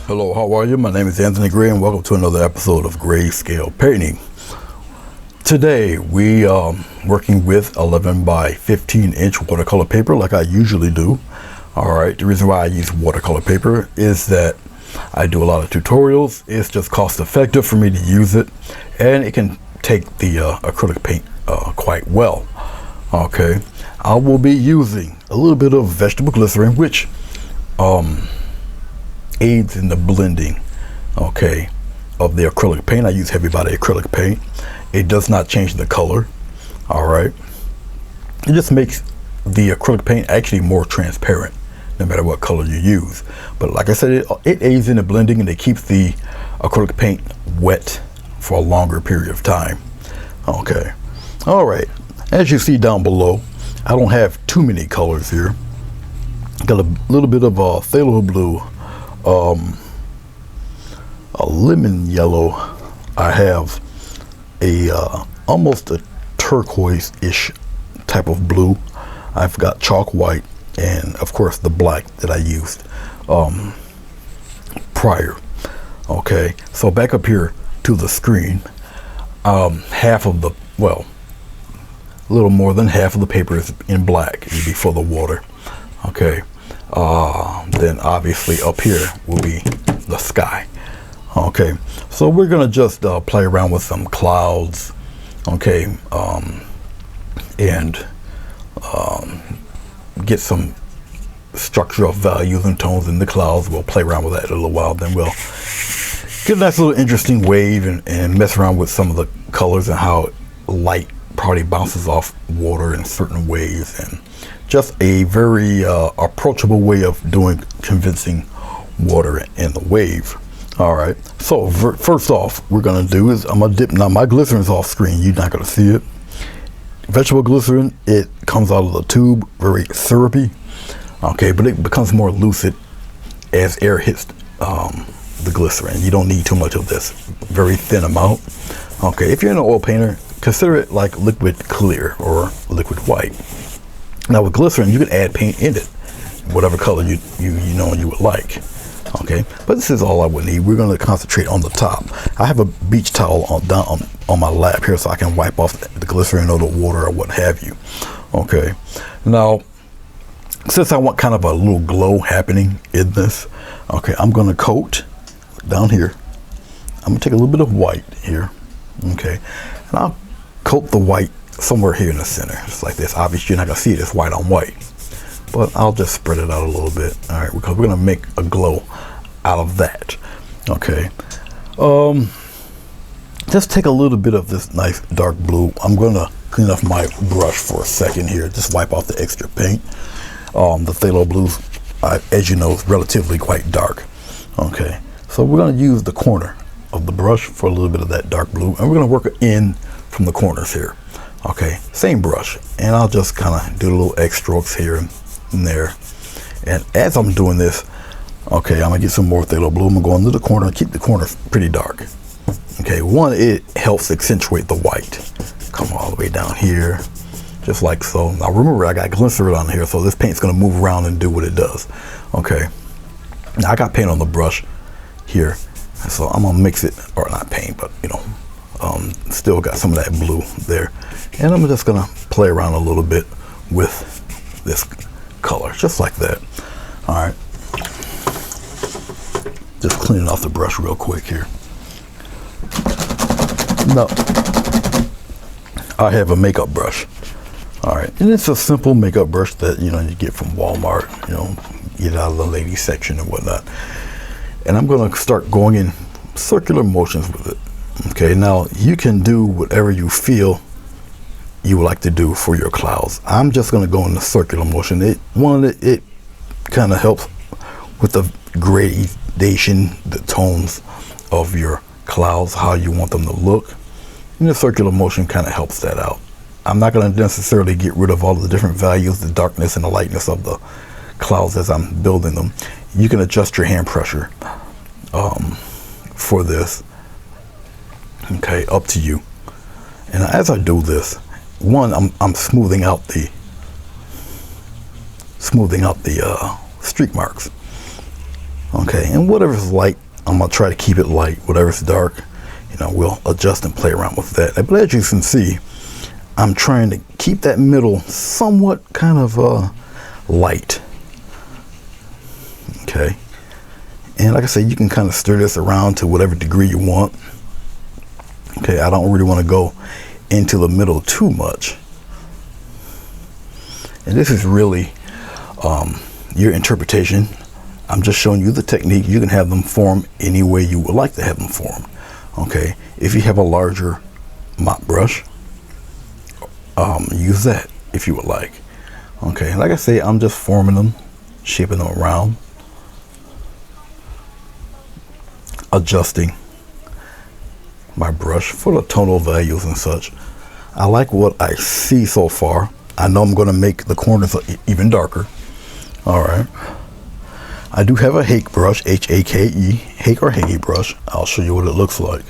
Hello, how are you? My name is Anthony Gray and welcome to another episode of Grayscale Painting. Today we are working with 11 by 15 inch watercolor paper like I usually do. Alright, the reason why I use watercolor paper is that I do a lot of tutorials. It's just cost effective for me to use it, and it can take the acrylic paint quite well. Okay, I will be using a little bit of vegetable glycerin, which aids in the blending, okay, of the acrylic paint. I use heavy body acrylic paint. It does not change the color. All right, it just makes the acrylic paint actually more transparent no matter what color you use. But like I said, it aids in the blending, and it keeps the acrylic paint wet for a longer period of time. Okay, all right, as you see down below, I don't have too many colors here. Got a little bit of phthalo blue, a lemon yellow. I have a almost a turquoise-ish type of blue. I've got chalk white, and of course the black that I used prior. Okay, so back up here to the screen, half of the, well, a little more than half of the paper is in black before the water. Okay, then obviously up here will be the sky. Okay, so we're gonna just play around with some clouds, okay, and get some structural values and tones in the clouds. We'll play around with that in a little while, then we'll get a nice little interesting wave and mess around with some of the colors and how light probably bounces off water in certain ways, and just a very approachable way of doing convincing water in the wave. All right, so first off, we're gonna do is I'm gonna dip. Now my glycerin's off screen, you're not gonna see it. Vegetable glycerin, it comes out of the tube, very syrupy. Okay, but it becomes more lucid as air hits the glycerin. You don't need too much of this, very thin amount. Okay, if you're an oil painter, consider it like liquid clear or liquid white. Now with glycerin, you can add paint in it, whatever color you know you would like. Okay, but this is all I would need. We're going to concentrate on the top. I have a beach towel on my lap here so I can wipe off the glycerin or the water or what have you. Okay, now since I want kind of a little glow happening in this, okay, I'm going to coat down here. I'm going to take a little bit of white here, okay, and I'll coat the white somewhere here in the center, just like this. Obviously, you're not going to see it, it's white on white, but I'll just spread it out a little bit, all right, because we're going to make a glow out of that. Okay, just take a little bit of this nice dark blue. I'm going to clean off my brush for a second here, just wipe off the extra paint. The phthalo blue, as you know, is relatively quite dark. Okay, so we're going to use the corner of the brush for a little bit of that dark blue, and we're going to work in from the corners here. Okay, same brush, and I'll just kind of do a little X strokes here and there. And as I'm doing this, okay, I'm gonna get some more phthalo blue. I'm gonna go into the corner and keep the corner pretty dark. Okay, one, it helps accentuate the white. Come all the way down here, just like so. Now remember, I got glycerin on here, so this paint's gonna move around and do what it does. Okay, now I got paint on the brush here, so I'm gonna mix it, or not paint, but you know, still got some of that blue there, and I'm just gonna play around a little bit with this color, just like that. All right, just cleaning off the brush real quick here. Now I have a makeup brush. All right, and it's a simple makeup brush that you get from Walmart, get out of the ladies section and whatnot. And I'm gonna start going in circular motions with it. Okay, now you can do whatever you feel you would like to do for your clouds. I'm just going to go in the circular motion. It kind of helps with the gradation, the tones of your clouds, how you want them to look. And the circular motion kind of helps that out. I'm not going to necessarily get rid of all of the different values, the darkness and the lightness of the clouds as I'm building them. You can adjust your hand pressure for this. Okay, up to you. And as I do this, one, I'm smoothing out smoothing out the streak marks. Okay, and whatever's light, I'm gonna try to keep it light. Whatever's dark, you know, we'll adjust and play around with that. But as you can see, I'm trying to keep that middle somewhat kind of light. Okay, and like I said, you can kind of stir this around to whatever degree you want. Okay, I don't really want to go into the middle too much. And this is really your interpretation. I'm just showing you the technique. You can have them form any way you would like to have them formed. Okay, if you have a larger mop brush, use that if you would like. Okay, like I say, I'm just forming them, shaping them around, adjusting my brush for the tonal values and such. I like what I see so far. I know I'm going to make the corners even darker. All right. I do have a Hake brush, H-A-K-E, Hake or Hake brush. I'll show you what it looks like.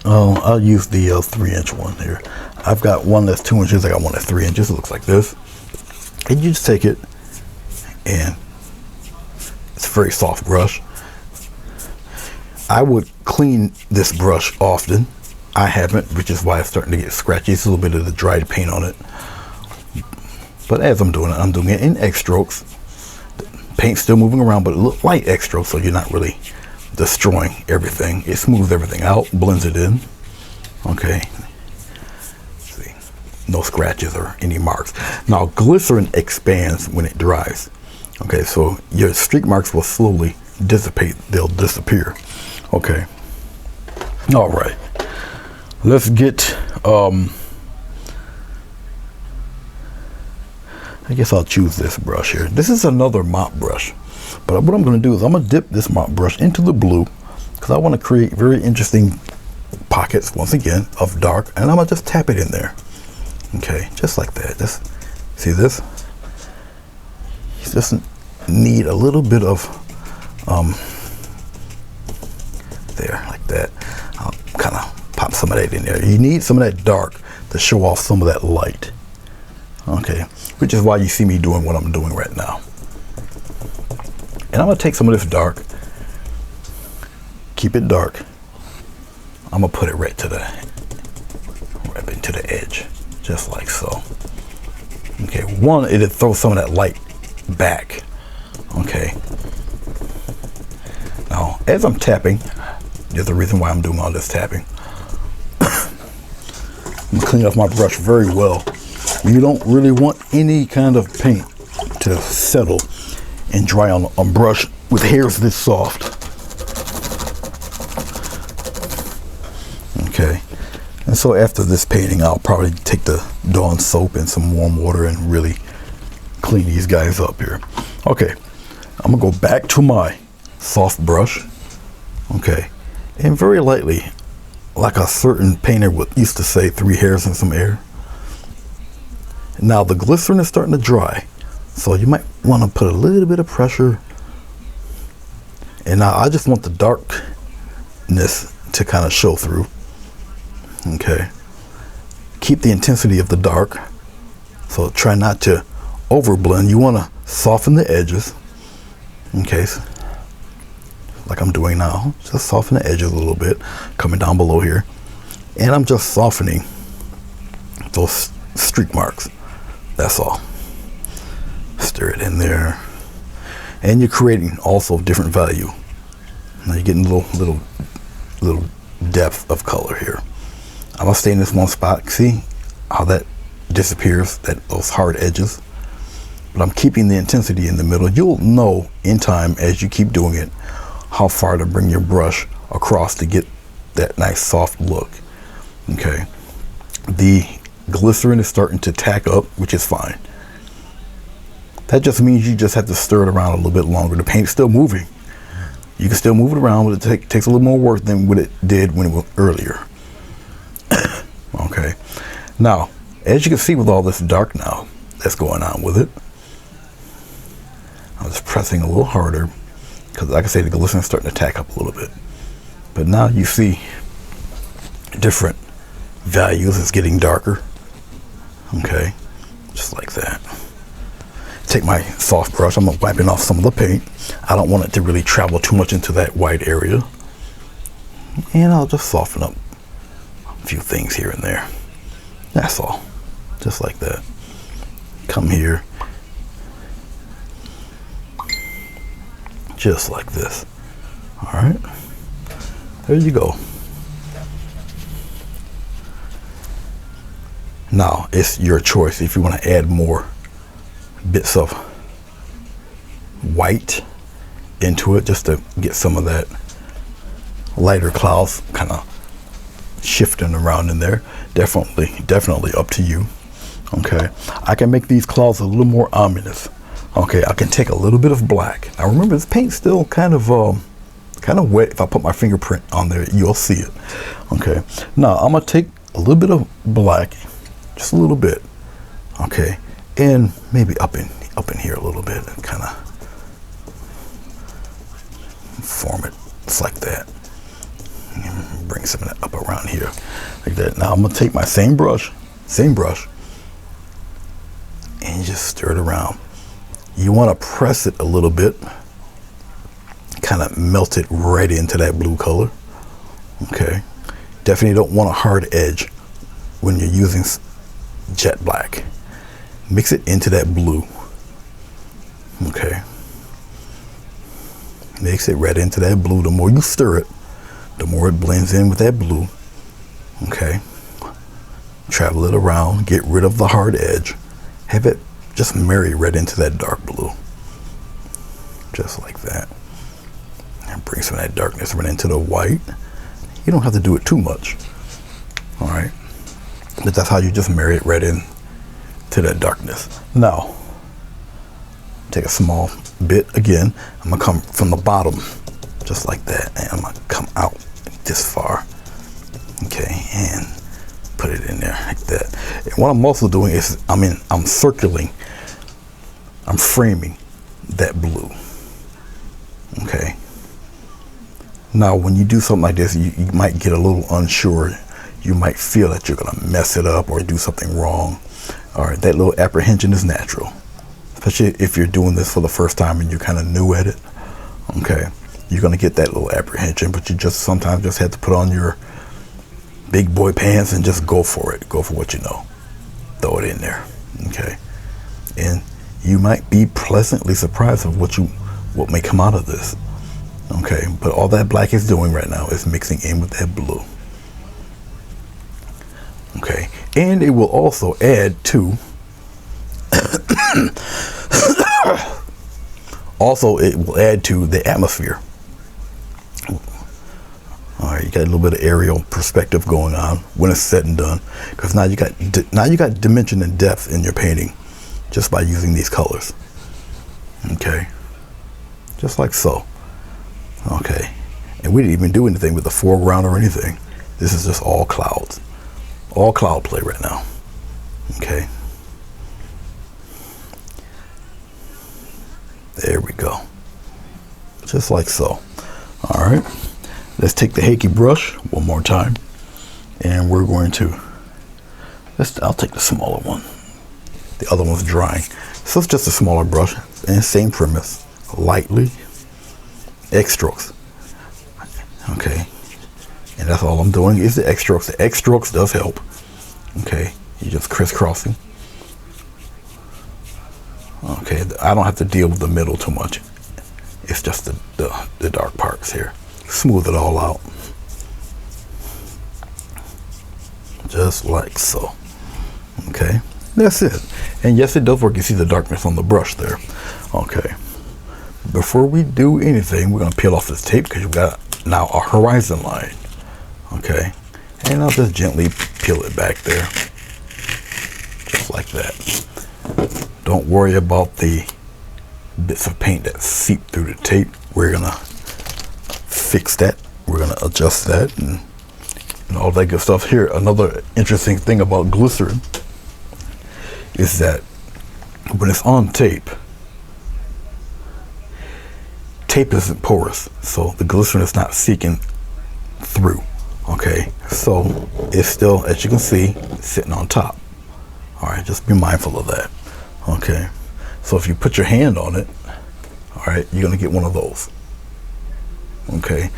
I'll use the 3-inch one here. I've got one that's 2 inches. I got one that's 3 inches. It looks like this. And you just take it, and it's a very soft brush. I would clean this brush often. I haven't, which is why it's starting to get scratchy. It's a little bit of the dried paint on it. But as I'm doing it in X strokes. The paint's still moving around, but it looks light X strokes, so you're not really destroying everything. It smooths everything out, blends it in. Okay. See, no scratches or any marks. Now, glycerin expands when it dries. Okay, so your streak marks will slowly dissipate. They'll disappear. Okay. All right. Let's get, I guess I'll choose this brush here. This is another mop brush. But what I'm going to do is I'm going to dip this mop brush into the blue because I want to create very interesting pockets, once again, of dark. And I'm going to just tap it in there. Okay, just like that. Just see this? You just need a little bit of, there, like that. I'll kind of pop some of that in there. You need some of that dark to show off some of that light. Okay, which is why you see me doing what I'm doing right now. And I'm gonna take some of this dark, keep it dark. I'm gonna put it right into the edge, just like so. Okay, one, it'll throw some of that light back. Okay. Now, as I'm tapping, there's a reason why I'm doing all this tapping. I'm gonna clean off my brush very well. You don't really want any kind of paint to settle and dry on a brush with hairs this soft. Okay, and so after this painting, I'll probably take the Dawn soap and some warm water and really clean these guys up here. Okay, I'm gonna go back to my soft brush. Okay, and very lightly, like a certain painter used to say, 3 hairs and some air. Now the glycerin is starting to dry, so you might want to put a little bit of pressure. And now I just want the darkness to kind of show through. Okay, keep the intensity of the dark, so try not to overblend. You want to soften the edges. Okay, like I'm doing now, just soften the edges a little bit, coming down below here. And I'm just softening those streak marks. That's all. Stir it in there. And you're creating also different value. Now you're getting little depth of color here. I'm gonna stay in this one spot. See how that disappears, those hard edges. But I'm keeping the intensity in the middle. You'll know in time as you keep doing it how far to bring your brush across to get that nice soft look. Okay. The glycerin is starting to tack up, which is fine. That just means you just have to stir it around a little bit longer. The paint's still moving. You can still move it around, but it takes a little more work than what it did when it was earlier. Okay. Now, as you can see with all this dark now that's going on with it, I'm just pressing a little harder because, like I say, the glycerin is starting to tack up a little bit. But now you see different values. It's getting darker. Okay, just like that. take my soft brush. I'm wiping off some of the paint. I don't want it to really travel too much into that white area. And I'll just soften up a few things here and there. That's all. Just like that. Come here. Just like this. All right. There you go. Now, it's your choice if you want to add more bits of white into it just to get some of that lighter clouds kind of shifting around in there. Definitely up to you. Okay, I can make these clouds a little more ominous. Okay, I can take a little bit of black. Now remember, this paint's still kind of wet. If I put my fingerprint on there, you'll see it. Okay, now I'm gonna take a little bit of black, just a little bit. Okay, and maybe up in here a little bit, and kind of form it just like that. And bring some of that up around here, like that. Now I'm gonna take my same brush, and just stir it around. You want to press it a little bit, kind of melt it right into that blue color. Okay, definitely don't want a hard edge when you're using jet black. Mix it into that blue. Okay, mix it right into that blue. The more you stir it, the more it blends in with that blue. Okay, travel it around, get rid of the hard edge, have it just marry right into that dark blue, just like that, and bring some of that darkness right into the white. You don't have to do it too much, all right, but that's how you just marry it right in to that darkness. Now take a small bit again. I'm gonna come from the bottom just like that, and I'm gonna come out this far. Okay, and put it in there like that. And what I'm also doing is I'm circling, I'm framing that blue. Okay, now when you do something like this, you might get a little unsure. You might feel that you're gonna mess it up or do something wrong. All right, that little apprehension is natural, especially if you're doing this for the first time and you're kind of new at it. Okay, you're gonna get that little apprehension, but you just sometimes just have to put on your big boy pants and just go for it. Go for what you know. Throw it in there. Okay, and you might be pleasantly surprised of what may come out of this. Okay, but all that black is doing right now is mixing in with that blue. Okay, and it will also add to the atmosphere. All right, you got a little bit of aerial perspective going on when it's said and done, because now you got dimension and depth in your painting just by using these colors. Okay, just like so. Okay, and we didn't even do anything with the foreground or anything. This is just all clouds, all cloud play right now. Okay, there we go, just like so. All right, let's take the Hakey brush one more time, and we're going to I'll take the smaller one. The other one's drying, so it's just a smaller brush, and same premise. Lightly X strokes. Okay, and that's all I'm doing is the X strokes. The X strokes does help. Okay, you just crisscrossing. Okay, I don't have to deal with the middle too much. It's just the dark parts here. Smooth it all out, just like so. Okay, that's it. And yes, it does work. You see the darkness on the brush there. Okay, before we do anything, we're going to peel off this tape because you've got now a horizon line. Okay, and I'll just gently peel it back there, just like that. Don't worry about the bits of paint that seep through the tape. We're going to fix that. We're going to adjust that and all that good stuff. Here, another interesting thing about glycerin is that when it's on tape isn't porous, so the glycerin is not seeking through. Okay, so it's still, as you can see, sitting on top. All right, just be mindful of that. Okay, So if you put your hand on it, all right, you're going to get one of those. Okay.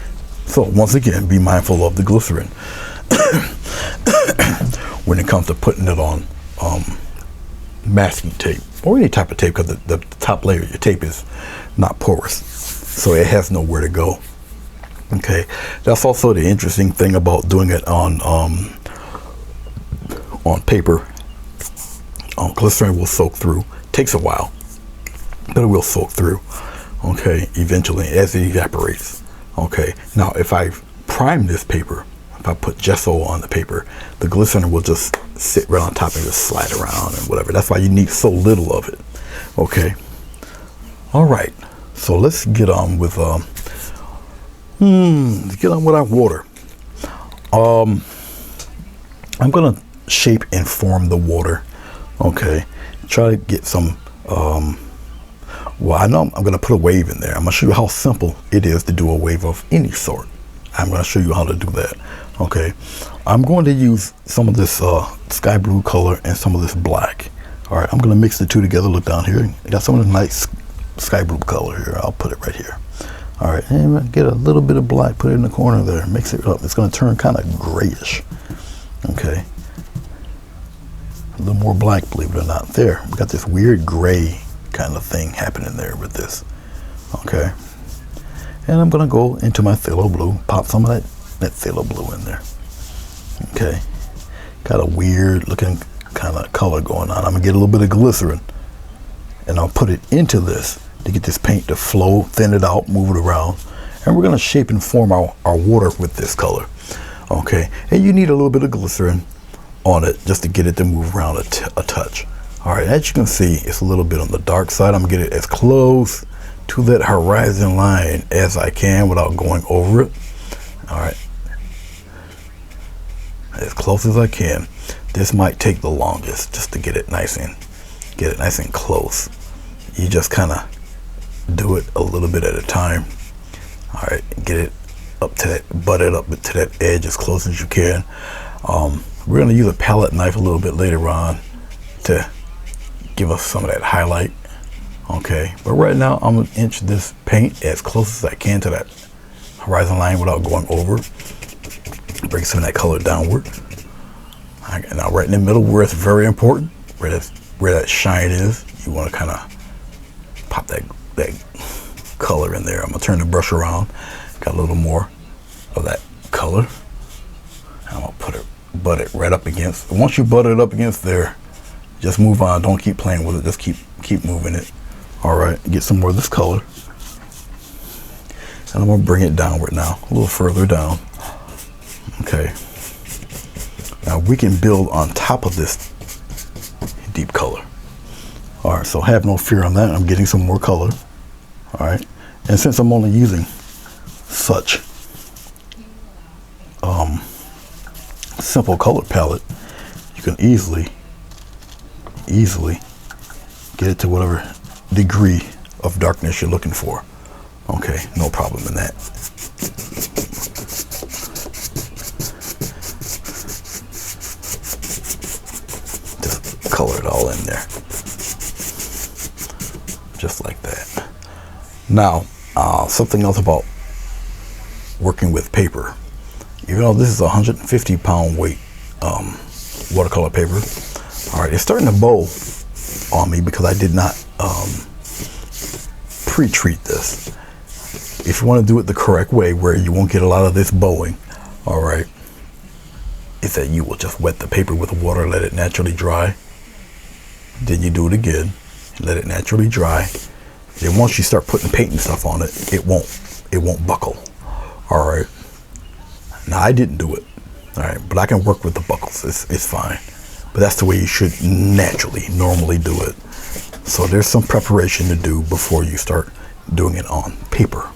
So once again, be mindful of the glycerin when it comes to putting it on masking tape or any type of tape, because the top layer of your tape is not porous, so it has nowhere to go. Okay, that's also the interesting thing about doing it on paper. Glycerin will soak through. Takes a while, but it will soak through. Okay, eventually as it evaporates. Okay, now if I prime this paper, if I put gesso on the paper, the glycerin will just sit right on top and just slide around and whatever. That's why you need so little of it. Okay. All right. So let's get on with our water. I'm gonna shape and form the water. Okay. Try to get some. Well, I know I'm gonna put a wave in there. I'm gonna show you how simple it is to do a wave of any sort. I'm going to show you how to do that. Okay, I'm going to use some of this sky blue color and some of this black. All right, I'm going to mix the two together. Look down here. I got some of the nice sky blue color here. I'll put it right here. All right, and get a little bit of black, put it in the corner there, mix it up. It's going to turn kind of grayish. Okay, a little more black, believe it or not. There, we got this weird gray kind of thing happening there with this. Okay. And I'm going to go into my phthalo blue, pop some of that phthalo blue in there. Okay. Got a weird looking kind of color going on. I'm going to get a little bit of glycerin and I'll put it into this to get this paint to flow, thin it out, move it around. And we're going to shape and form our water with this color. Okay. And you need a little bit of glycerin on it just to get it to move around a touch. All right. As you can see, it's a little bit on the dark side. I'm going to get it as close to that horizon line as I can without going over it. All right, as close as I can. This might take the longest just to get it nice and close. You just kind of do it a little bit at a time. All right, get it up to that, butt it up to that edge as close as you can. We're going to use a palette knife a little bit later on to give us some of that highlight. Okay, but right now I'm going to inch this paint as close as I can to that horizon line without going over. Bring some of that color downward. Now right in the middle where it's very important, where that shine is, you want to kind of pop that color in there. I'm going to turn the brush around. Got a little more of that color. I'm going to butt it right up against. Once you butt it up against there, just move on. Don't keep playing with it. Just keep moving it. All right, get some more of this color. And I'm gonna bring it downward now, a little further down. Okay. Now we can build on top of this deep color. All right, so have no fear on that. I'm getting some more color. All right, and since I'm only using such simple color palette, you can easily get it to whatever degree of darkness you're looking for. Okay, no problem in that. Just color it all in there. Just like that. Now, something else about working with paper. Even though this is a 150-pound weight watercolor paper, all right, it's starting to bow on me because I did not pre-treat this. If you want to do it the correct way where you won't get a lot of this bowing, all right, is that you will just wet the paper with water, let it naturally dry. Then you do it again, let it naturally dry. Then once you start putting paint and stuff on it, it won't buckle. All right. Now I didn't do it. All right, but I can work with the buckles. It's fine. But that's the way you should normally do it. So there's some preparation to do before you start doing it on paper.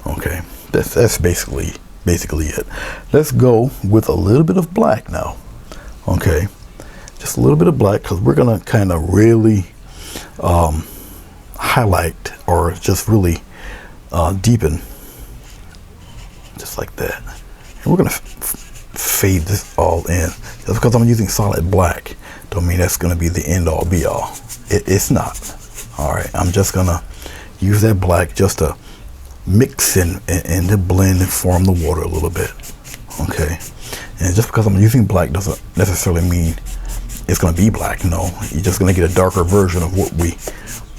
Okay, that's basically it. Let's go with a little bit of black now. Okay, just a little bit of black because we're gonna kind of really highlight or just really deepen, just like that. And we're gonna fade this all in. Just because I'm using solid black don't mean that's going to be the end all be all. It's not. All right, I'm just gonna use that black just to mix and to blend and form the water a little bit. Okay, and just because I'm using black doesn't necessarily mean it's gonna be black. No, you're just gonna get a darker version of what we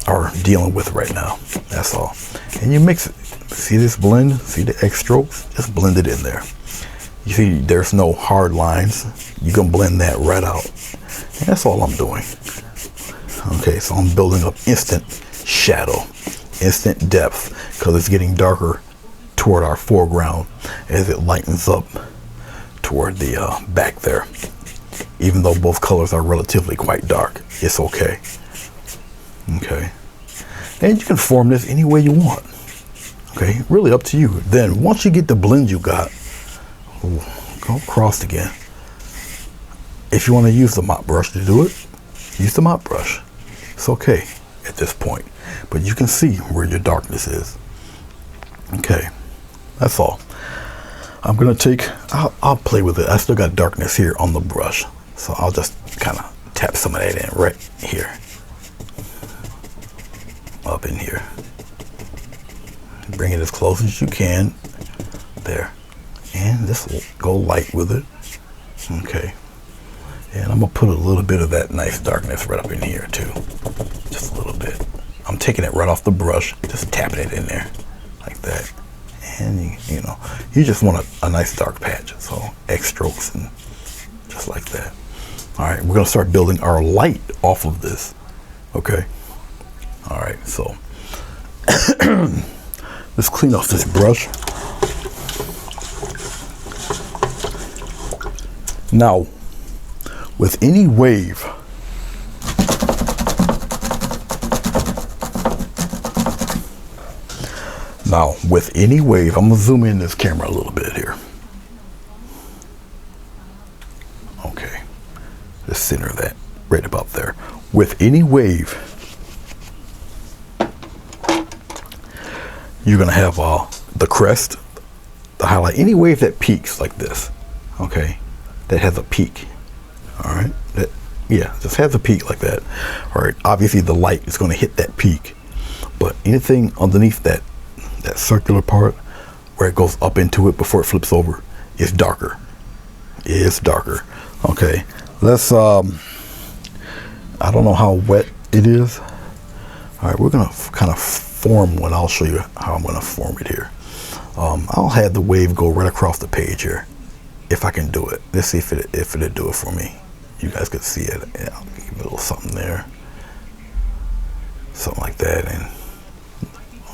are dealing with right now. That's all. And you mix it. See this blend? See the X strokes? Just blend it in there. You see there's no hard lines. You can blend that right out. And that's all I'm doing. Okay, so I'm building up instant shadow, instant depth, because it's getting darker toward our foreground as it lightens up toward the back there. Even though both colors are relatively quite dark, it's okay. Okay, and you can form this any way you want. Okay, really up to you. Then once you get the blend you got, go across again. If you want to use the mop brush to do it, use the mop brush. It's okay at this point, but you can see where your darkness is. Okay, that's all. I'm gonna take, I'll play with it. I still got darkness here on the brush, so I'll just kind of tap some of that in right here, up in here. Bring it as close as you can, there, and just go light with it. Okay, and I'm gonna put a little bit of that nice darkness right up in here too, just a little bit. I'm taking it right off the brush, just tapping it in there like that. And you know, you just want a nice dark patch, so X strokes and just like that. All right, we're gonna start building our light off of this. Okay, all right, so let's clean off this brush. Now, with any wave, I'm gonna zoom in this camera a little bit here. Okay, just center that right about there. With any wave, you're gonna have the crest, the highlight, any wave that peaks like this. Okay, that has a peak. All right, that, yeah, just has a peak like that. All right, obviously the light is going to hit that peak, but anything underneath that circular part where it goes up into it before it flips over is darker. It's darker. Okay, let's I don't know how wet it is. All right, we're gonna kind of form one. I'll show you how I'm gonna form it here. I'll have the wave go right across the page here, if I can do it. Let's see if it'll do it for me. You guys could see it. Yeah, I'll give it a little something there, something like that, and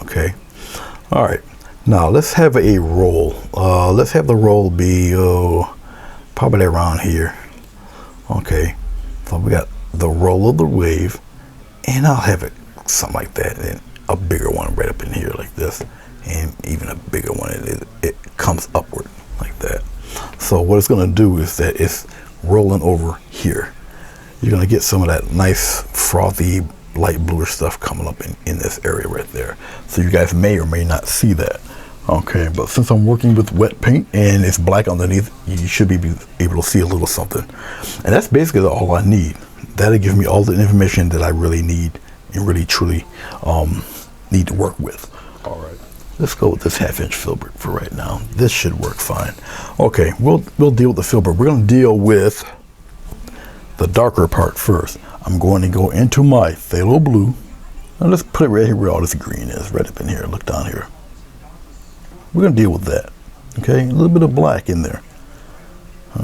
okay. All right, now let's have a roll. Let's have the roll be probably around here. Okay, so we got the roll of the wave, and I'll have it something like that, and a bigger one right up in here like this, and even a bigger one. It comes upward like that. So what it's going to do is that it's rolling over here. You're going to get some of that nice frothy light bluish stuff coming up in this area right there. So you guys may or may not see that. Okay, but since I'm working with wet paint and it's black underneath, you should be able to see a little something. And that's basically all I need. That'll give me all the information that I really need and really truly need to work with. All right, let's go with this 1/2 inch filbert for right now. This should work fine. Okay, we'll deal with the filbert. We're going to deal with the darker part first. I'm going to go into my phthalo blue. Now let's put it right here where all this green is, right up in here. Look down here. We're going to deal with that. Okay, a little bit of black in there.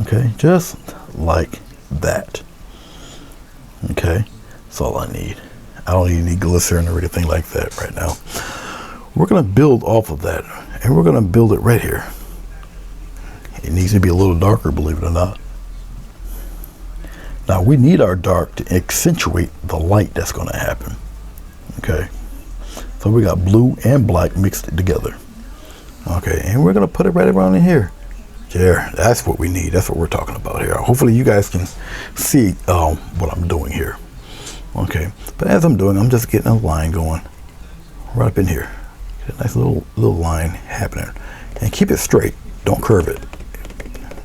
Okay, just like that. Okay, that's all I need. I don't need any glycerin or anything like that right now. We're going to build off of that, and we're going to build it right here. It needs to be a little darker, believe it or not. Now we need our dark to accentuate the light that's going to happen. Okay, so we got blue and black mixed together. Okay, and we're going to put it right around in here. There, that's what we need. That's what we're talking about here. Hopefully you guys can see what I'm doing here. Okay, but as I'm doing, I'm just getting a line going right up in here. Get a nice little line happening, and keep it straight. Don't curve it.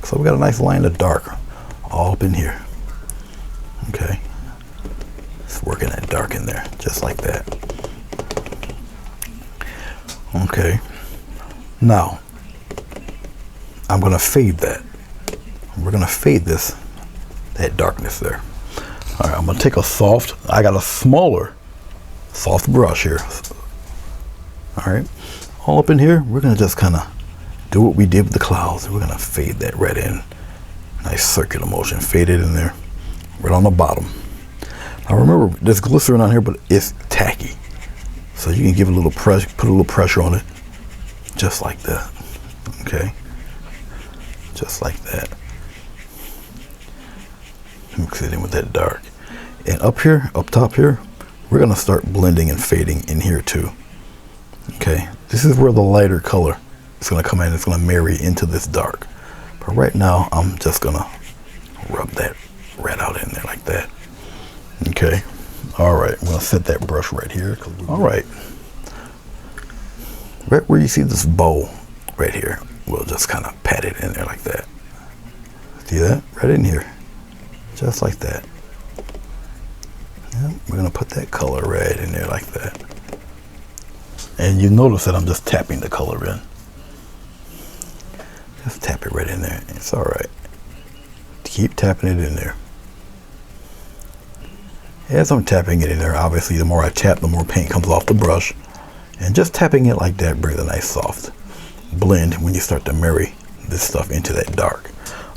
So we got a nice line of dark all up in here. Okay, working that dark in there, just like that. Okay. Now, I'm going to fade that. We're going to fade that darkness there. All right, I'm going to take I got a smaller, soft brush here. All right, all up in here, we're going to just kind of do what we did with the clouds. We're going to fade that red in. Nice circular motion, fade it in there, right on the bottom. Now remember, there's glycerin on here, but it's tacky. So you can give a little pressure, put a little pressure on it, just like that. Okay, just like that. Mix it in with that dark. And up here, up top here, we're gonna start blending and fading in here too. Okay, this is where the lighter color is gonna come in. It's gonna marry into this dark. But right now, I'm just gonna rub that red out in there like that. Okay, all right, I'm gonna set that brush right here. All right, right where you see this bow right here, we'll just kind of pat it in there like that. See that? Right in here, just like that. Yeah, we're gonna put that color red in there like that. And you notice that I'm just tapping the color in. Just tap it right in there. It's all right. Keep tapping it in there. As I'm tapping it in there, obviously the more I tap, the more paint comes off the brush. And just tapping it like that brings a nice soft blend when you start to marry this stuff into that dark.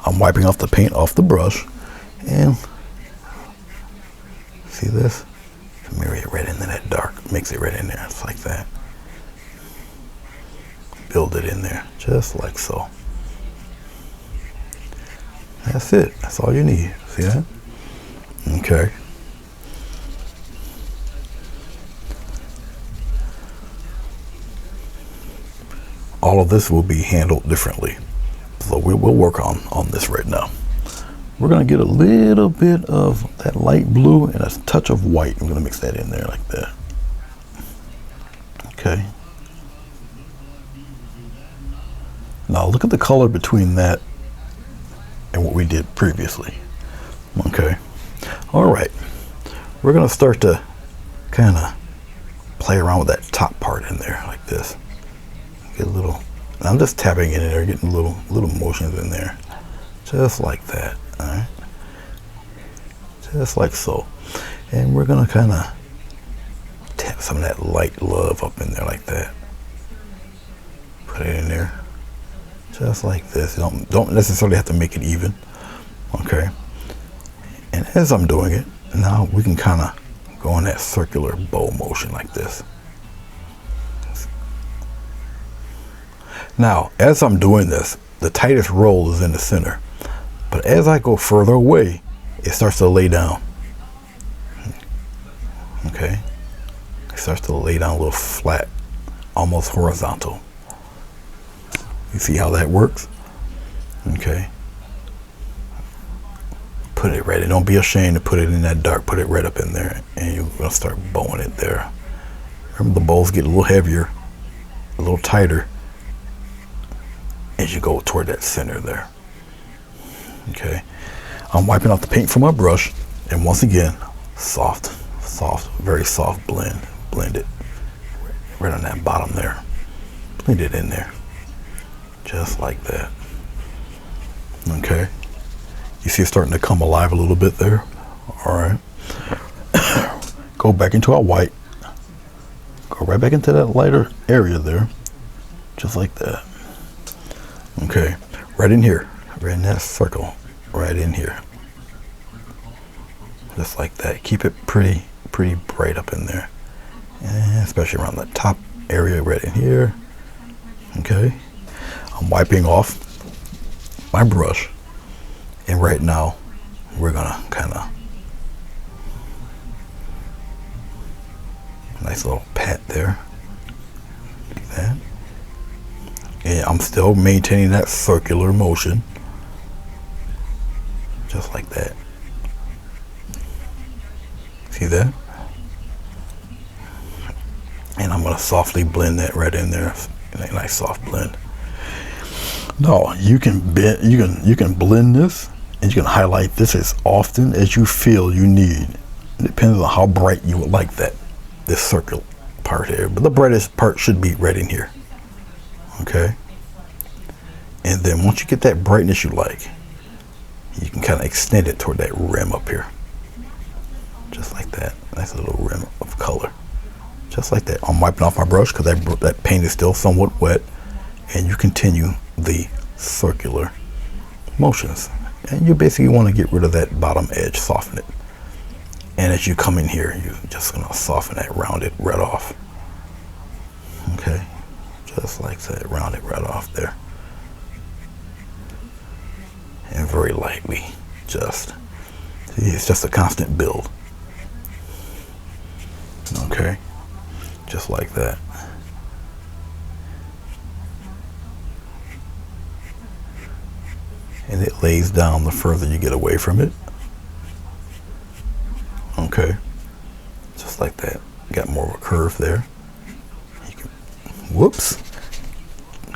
I'm wiping off the paint off the brush and see this? Marry it right into that dark. Mix it right in there. It's like that. Build it in there, just like so. That's it. That's all you need. See that? Okay. All of this will be handled differently. So we'll work on this right now. We're gonna get a little bit of that light blue and a touch of white. I'm gonna mix that in there like that. Okay. Now look at the color between that and what we did previously. Okay. All right. We're gonna start to kind of play around with that top part in there like this. Get a little. I'm just tapping it in there, getting little motions in there, just like that. All right. Just like so. And we're gonna kind of tap some of that light love up in there like that. Put it in there. Just like this. Don't necessarily have to make it even. Okay. And as I'm doing it, now we can kind of go in that circular bow motion like this. Now, as I'm doing this, the tightest roll is in the center. But as I go further away, it starts to lay down. Okay. It starts to lay down a little flat, almost horizontal. You see how that works? Okay. Put it right in. Don't be ashamed to put it in that dark. Put it right up in there. And you're going to start bowing it there. Remember, the bows get a little heavier, a little tighter as you go toward that center there. Okay. I'm wiping off the paint from my brush. And once again, soft, very soft blend. Blend it right on that bottom there. Blend it in there. Just like that. Okay. You see it starting to come alive a little bit there. All right. Go back into our white. Go right back into that lighter area there. Just like that. Okay. Right in here. Right in that circle. Right in here. Just like that. Keep it pretty bright up in there. And especially around the top area right in here. Okay. I'm wiping off my brush, and right now we're gonna kind of nice little pat there like that. And I'm still maintaining that circular motion just like that. See that? And I'm gonna softly blend that right in there. A nice soft blend. No, you can blend this, and you can highlight this as often as you feel you need It depends on how bright you would like this circle part here. But the brightest part should be right in here. Okay. And then once you get that brightness you like, you can kind of extend it toward that rim up here. Just like that. Nice little rim of color. Just like that. I'm wiping off my brush because that paint is still somewhat wet. And you continue the circular motions. And you basically want to get rid of that bottom edge, soften it. And as you come in here, you're just going to soften that, round it right off. Okay. Just like that. Round it right off there. And very lightly, see, it's just a constant build. Okay, just like that. And it lays down the further you get away from it. Okay, just like that. Got more of a curve there. You can, whoops,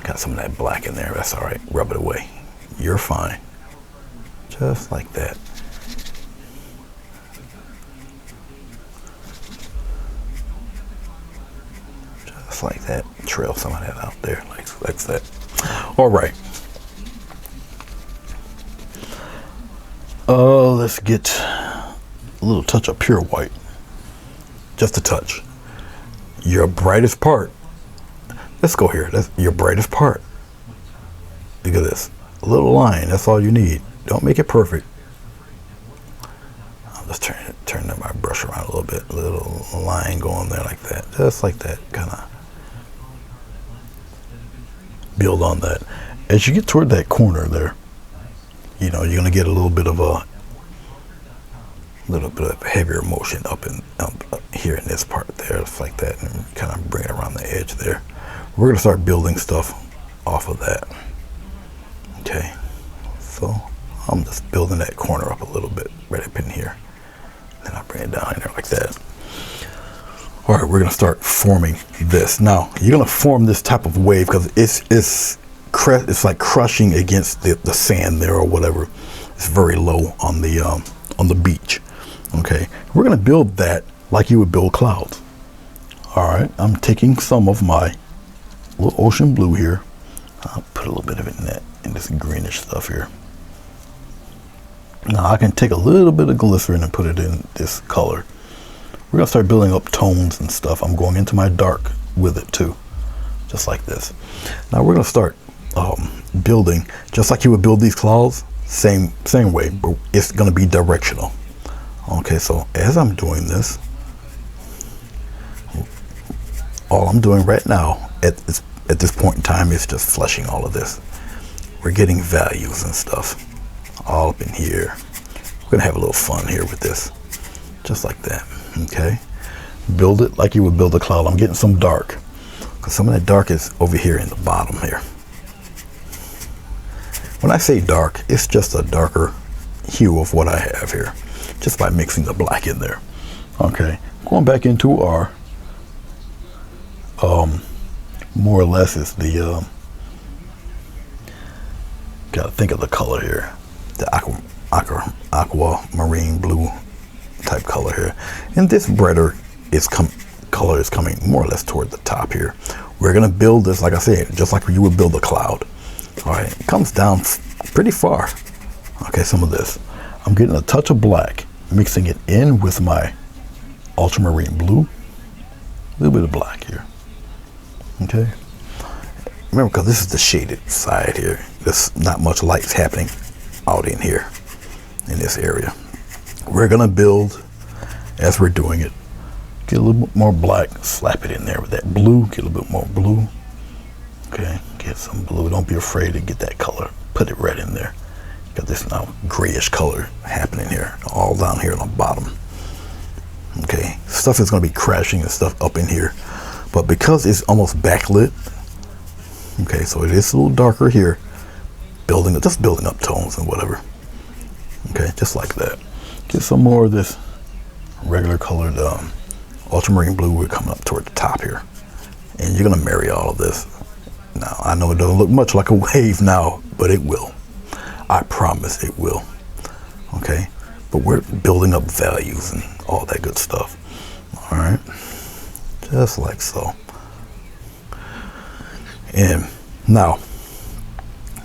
got some of that black in there. That's all right. Rub it away. You're fine. Just like that. Just like that. Trail some of that out there, like that. All right. Let's get a little touch of pure white. Just a touch. Your brightest part. Let's go here. That's your brightest part. Look at this. A little line. That's all you need. Don't make it perfect. I'll just turn my brush around a little bit. A little line going there like that. Just like that. Kind of build on that. As you get toward that corner there, you know, you're going to get a little bit of heavier motion up here in this part there. Just like that. And kind of bring it around the edge there. We're going to start building stuff off of that. Okay. So I'm just building that corner up a little bit right up in here. Then I bring it down in there like that. All right, we're gonna start forming this. Now, you're gonna form this type of wave because it's like crushing against the sand there or whatever. It's very low on the beach. Okay, we're gonna build that like you would build clouds. All right, I'm taking some of my little ocean blue here. I'll put a little bit of it in this greenish stuff here. Now I can take a little bit of glycerin and put it in this color. We're gonna start building up tones and stuff. I'm going into my dark with it too, just like this. Now we're gonna start building just like you would build these clouds, same way, but it's gonna be directional. Okay, so as I'm doing this, all I'm doing right now at this point in time is just fleshing all of this. We're getting values and stuff all up in here. We're gonna have a little fun here with this, just like that. Okay, build it like you would build a cloud. I'm getting some dark because some of that dark is over here in the bottom here. When I say dark, it's just a darker hue of what I have here, just by mixing the black in there. Okay, going back into our more or less is the gotta think of the color here, the aquamarine blue type color here, and this brighter color is coming more or less toward the top here. We're gonna build this, like I said, just like you would build a cloud. All right, it comes down pretty far. Okay, some of this, I'm getting a touch of black, mixing it in with my ultramarine blue, a little bit of black here. Okay, remember, because this is the shaded side here, there's not much light's happening out in here in this area. We're gonna build as we're doing it. Get a little bit more black, slap it in there with that blue, get a little bit more blue. Okay, get some blue. Don't be afraid to get that color. Put it right in there. Got this now grayish color happening here, all down here on the bottom. Okay, stuff is gonna be crashing and stuff up in here, but because it's almost backlit, okay, so it is a little darker here, just building up tones and whatever. Okay, just like that. Get some more of this regular colored ultramarine blue. We're coming up toward the top here, and you're gonna marry all of this. Now I know it doesn't look much like a wave now, but it will. I promise it will. Okay, but we're building up values and all that good stuff. All right, just like so. And now,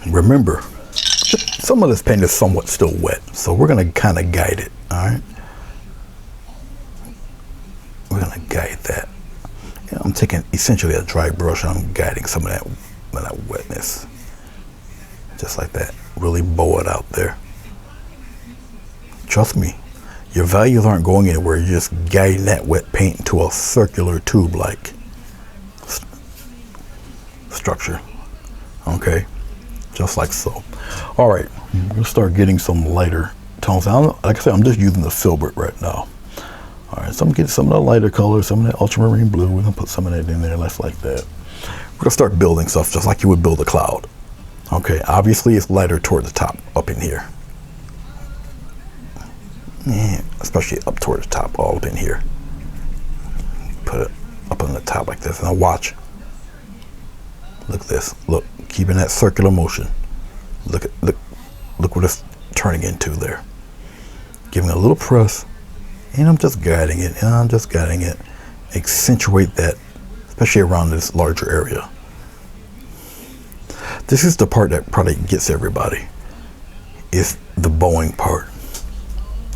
remember, some of this paint is somewhat still wet, so we're going to kind of guide it. All right, we're going to guide that. And I'm taking essentially a dry brush and I'm guiding some of that wetness, just like that. Really bow it out there. Trust me, your values aren't going anywhere. You're just guiding that wet paint into a circular tube-like structure. Okay, just like so. All right, I'm gonna start getting some lighter tones. Like I said, I'm just using the filbert right now. All right, so I'm getting some of the lighter colors, some of that ultramarine blue. We're gonna put some of that in there, just like that. We're gonna start building stuff just like you would build a cloud. Okay, obviously it's lighter toward the top, up in here. Yeah, especially up toward the top, all up in here. Put it up on the top like this. Now watch. Look at this. Look, keeping that circular motion. Look what it's turning into there. Giving a little press, and I'm just guiding it, and I'm just guiding it. Accentuate that, especially around this larger area. This is the part that probably gets everybody. It's the bowing part.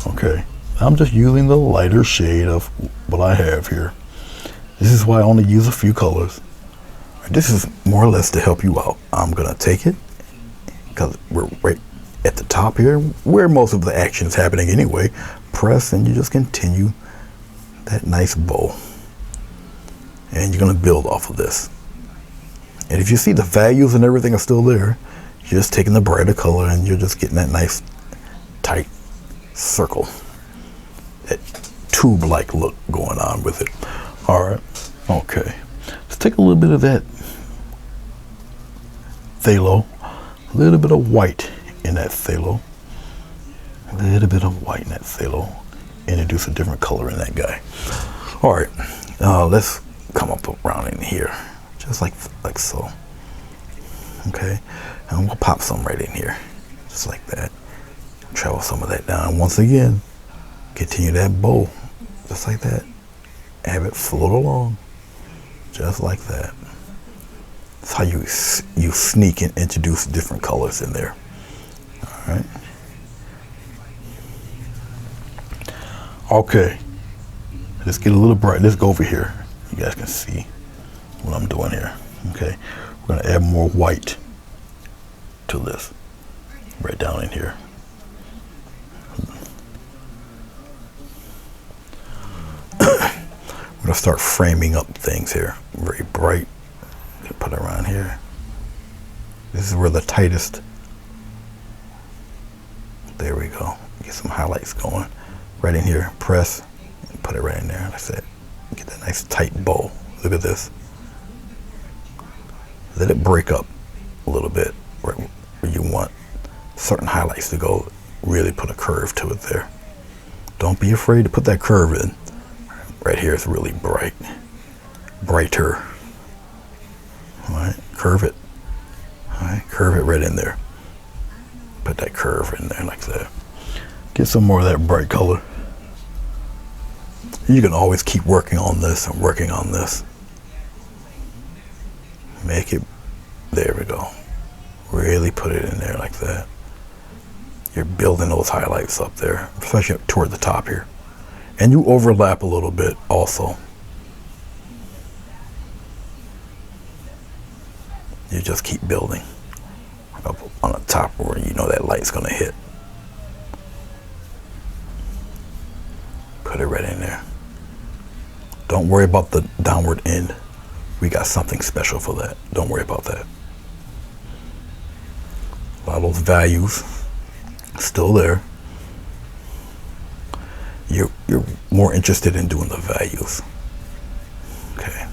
Okay, I'm just using the lighter shade of what I have here. This is why I only use a few colors. This is more or less to help you out. I'm gonna take it because we're right at the top here, where most of the action is happening anyway. Press and you just continue that nice bow, and you're gonna build off of this. And if you see the values and everything are still there, you're just taking the brighter color and you're just getting that nice tight circle, that tube-like look going on with it. All right, okay. Let's take a little bit of that phthalo, a little bit of white in that phthalo, a little bit of white in that phthalo. Introduce a different color in that guy. All right, let's come up around in here, just like so. Okay, and we'll pop some right in here, just like that. Travel some of that down. Once again, continue that bow, just like that. Have it float along, just like that. That's how you sneak and introduce different colors in there. All right. Okay. Let's get a little bright. Let's go over here. You guys can see what I'm doing here. Okay. We're gonna add more white to this, right down in here. We're gonna start framing up things here. Very bright. Put it around here. This is where the tightest. There we go. Get some highlights going. Right in here. Press and put it right in there. Like I said, get that nice tight bow. Look at this. Let it break up a little bit where you want certain highlights to go. Really put a curve to it there. Don't be afraid to put that curve in. Right here is really bright. Brighter. All right, curve it. All right, curve it right in there. Put that curve in there like that. Get some more of that bright color. You can always keep working on this and working on this. Make it, there we go. Really put it in there like that. You're building those highlights up there, especially up toward the top here. And you overlap a little bit also. You just keep building up on the top where you know that light's gonna hit. Put it right in there. Don't worry about the downward end. We got something special for that. Don't worry about that. A lot of those values still there. You're more interested in doing the values. Okay.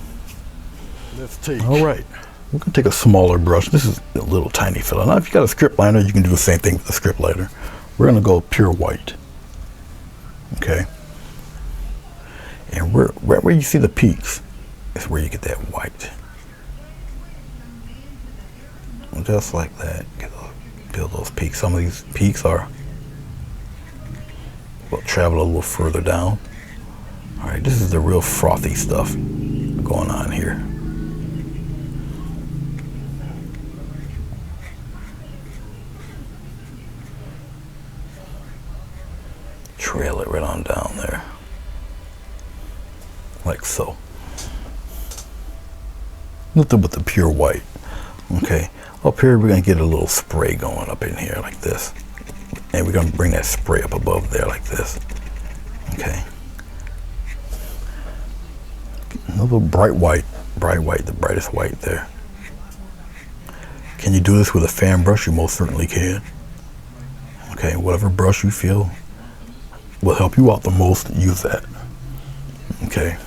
Let's take. All right. We're gonna take a smaller brush. This is a little tiny filler. Now, if you got a script liner, you can do the same thing with the script liner. We're gonna go pure white. Okay. And right where you see the peaks is where you get that white. And just like that, build those peaks. Some of these peaks are we'll travel a little further down. All right, this is the real frothy stuff going on here. Trail it right on down there, like so. Nothing but the pure white. Okay, up here we're gonna get a little spray going up in here like this, and we're gonna bring that spray up above there like this. Okay, another bright white, the brightest white there. Can you do this with a fan brush? You most certainly can. Okay, whatever brush you feel will help you out the most, use that. Okay,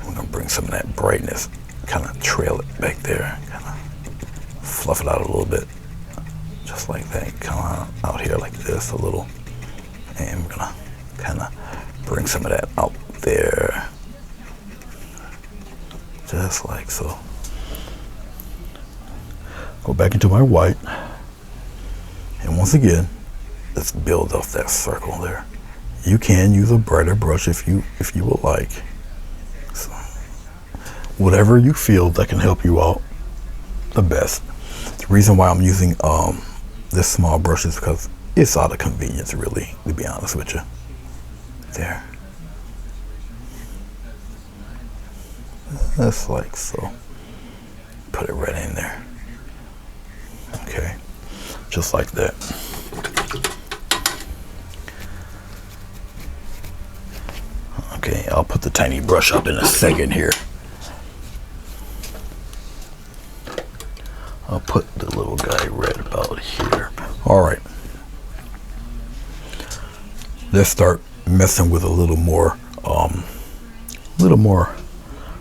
we're gonna bring some of that brightness, kind of trail it back there, kind of fluff it out a little bit, just like that. Come on out here like this a little, and we're gonna kind of bring some of that out there, just like so. Go back into my white, and once again, let's build off that circle there. You can use a brighter brush if you would like. So, whatever you feel that can help you out the best. The reason why I'm using this small brush is because it's out of convenience, really, to be honest with you. There. That's like so. Put it right in there. Okay. Just like that. Okay, I'll put the tiny brush up in a second here. I'll put the little guy right about here. All right. Let's start messing with a little more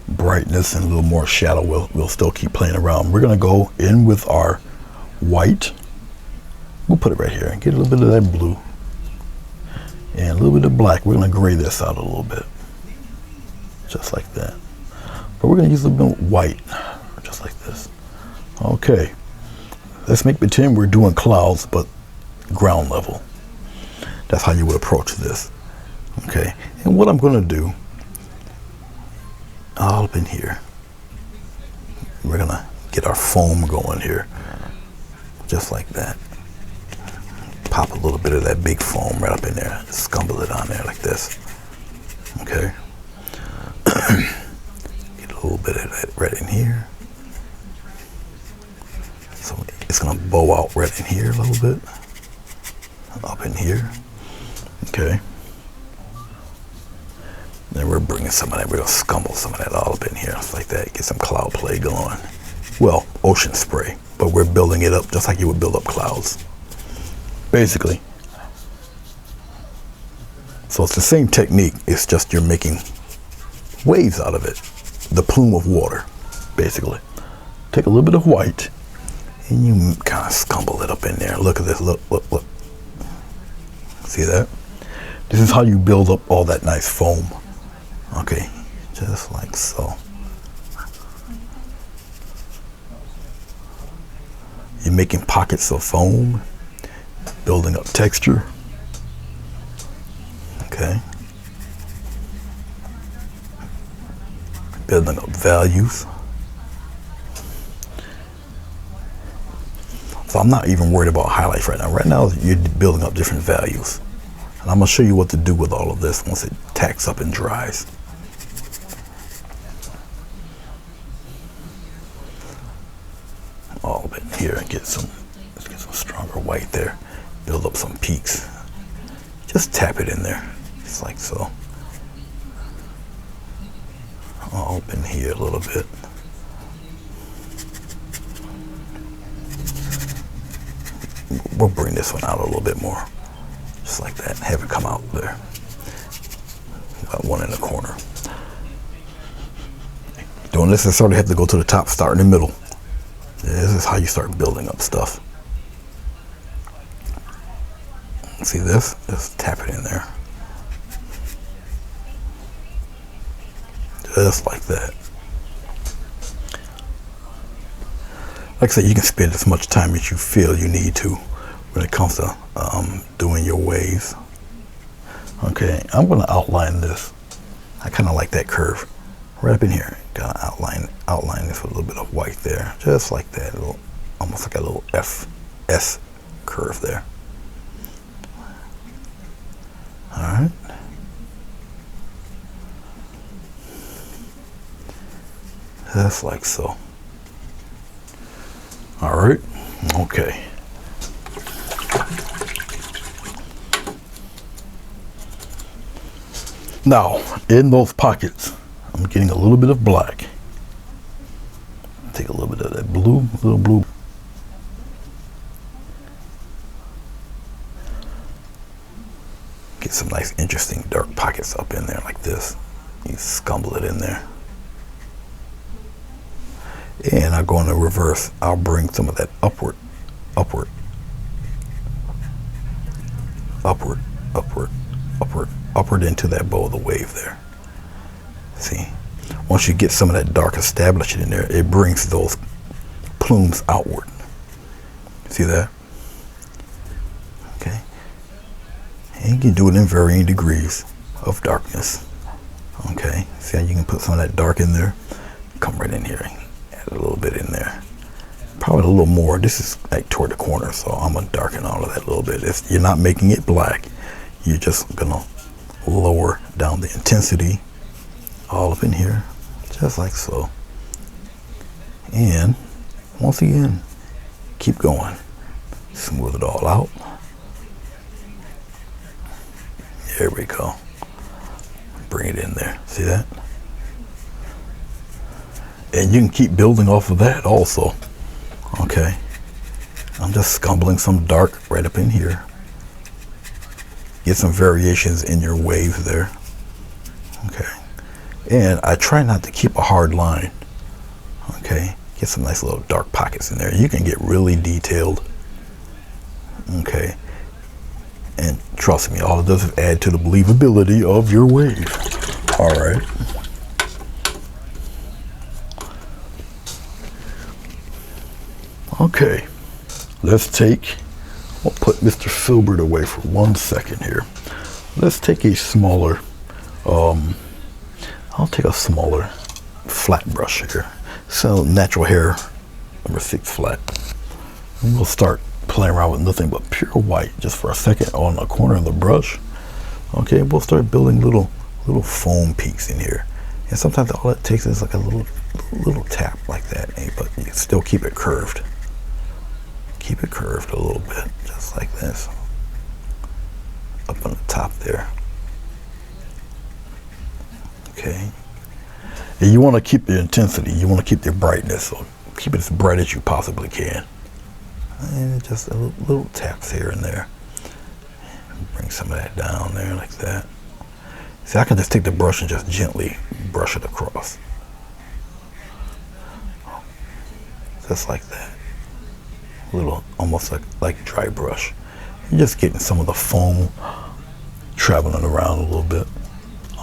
brightness and a little more shadow. We'll still keep playing around. We're gonna go in with our white. We'll put it right here and get a little bit of that blue and a little bit of black. We're gonna gray this out a little bit, just like that. But we're gonna use a little bit of white, just like this. Okay, let's make pretend we're doing clouds, but ground level. That's how you would approach this. Okay, and what I'm gonna do, all up in here, we're gonna get our foam going here, just like that. Pop a little bit of that big foam right up in there, scumble it on there like this. Okay. Get a little bit of that right in here. So it's gonna bow out right in here a little bit. Up in here. Okay. Then we're bringing some of that, we're gonna scumble some of that all up in here, just like that. Get some cloud play going. Well, ocean spray, but we're building it up just like you would build up clouds. Basically. So it's the same technique, it's just you're making waves out of it. The plume of water, basically. Take a little bit of white and you kind of scumble it up in there. Look at this, look. See that? This is how you build up all that nice foam. Okay, just like so. You're making pockets of foam, building up texture. Okay. Building up values. So I'm not even worried about highlights right now. Right now, you're building up different values. And I'm gonna show you what to do with all of this once it tacks up and dries. All of it here and let's get some stronger white there. Build up some peaks. Just tap it in there, just like so. All up in here a little bit. We'll bring this one out a little bit more, just like that. Have it come out there. Got one in the corner. Don't necessarily have to go to the top. Start in the middle. This is how you start building up stuff. See this? Just tap it in there. Just like that. Like I said, you can spend as much time as you feel you need to when it comes to doing your waves. Okay, I'm going to outline this. I kind of like that curve right up in here. Gotta outline this with a little bit of white there, just like that. A little, almost like a little S curve there. All right. Just like so. All right. Okay. Now, in those pockets, I'm getting a little bit of black. Take a little bit of that blue, little blue. Get some nice, interesting dark pockets up in there like this. You scumble it in there. And I'll go in the reverse. I'll bring some of that upward into that bow of the wave there. See, once you get some of that dark established in there, it brings those plumes outward. See that? Okay. And you can do it in varying degrees of darkness. Okay. See how you can put some of that dark in there? Come right in here and add a little bit in there. Probably a little more. This is like toward the corner, so I'm gonna darken all of that a little bit. You're not making it black. You're just gonna lower down the intensity all up in here, just like so. And once again, keep going. Smooth it all out. There we go. Bring it in there. See that? And you can keep building off of that also. Okay. I'm just scumbling some dark right up in here. Get some variations in your wave there. Okay. And I try not to keep a hard line. Okay. Get some nice little dark pockets in there. You can get really detailed. Okay. And trust me, all it does is add to the believability of your wave. All right. Okay. We'll put Mr. Filbert away for 1 second here. Let's take a smaller, I'll take a smaller flat brush here. So natural hair, number 6 flat. And we'll start playing around with nothing but pure white just for a second on the corner of the brush. Okay, we'll start building little foam peaks in here. And sometimes all it takes is like a little tap like that, but you still keep it curved. Keep it curved a little bit, just like this. Up on the top there. Okay. And you want to keep the intensity. You want to keep the brightness. So keep it as bright as you possibly can. And just a little taps here and there. Bring some of that down there like that. See, I can just take the brush and just gently brush it across. Just like that. Little, almost like dry brush. You're just getting some of the foam traveling around a little bit.